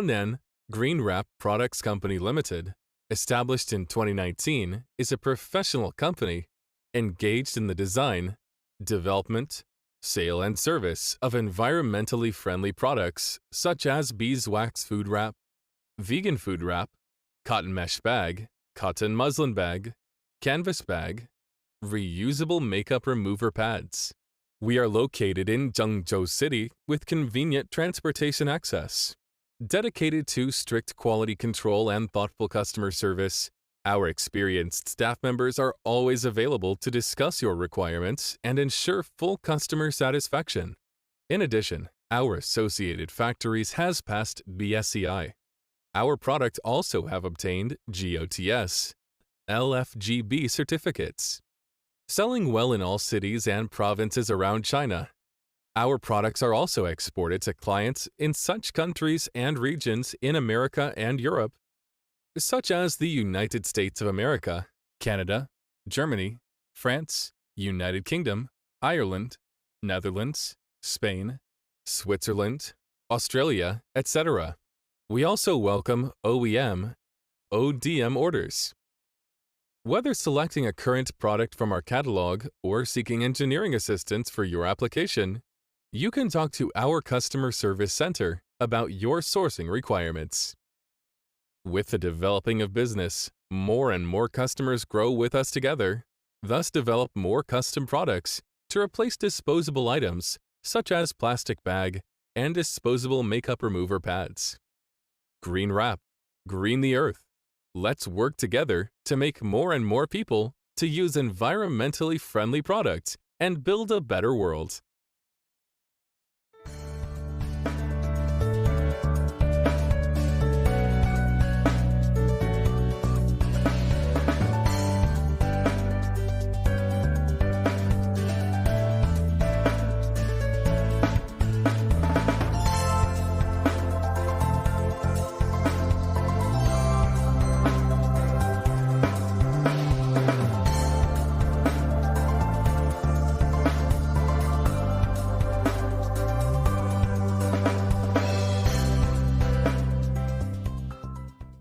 Henan Green Wrap Products Company Limited, established in 2019, is a professional company engaged in the design, development, sale and service of environmentally friendly products such as beeswax food wrap, vegan food wrap, cotton mesh bag, cotton muslin bag, canvas bag, reusable makeup remover pads. We are located in Zhengzhou City with convenient transportation access. Dedicated to strict quality control and thoughtful customer service, our experienced staff members are always available to discuss your requirements and ensure full customer satisfaction. In addition, our associated factories has passed BSCI. Our product also have obtained GOTS, LFGB certificates. Selling well in all cities and provinces around China. Our products are also exported to clients in such countries and regions in America and Europe, such as the United States of America, Canada, Germany, France, United Kingdom, Ireland, Netherlands, Spain, Switzerland, Australia, etc. We also welcome OEM, ODM orders. Whether selecting a current product from our catalog or seeking engineering assistance for your application, you can talk to our customer service center about your sourcing requirements. With the developing of business, more and more customers grow with us together, thus develop more custom products to replace disposable items such as plastic bag and disposable makeup remover pads. Green Wrap, green the earth. Let's work together to make more and more people to use environmentally friendly products and build a better world.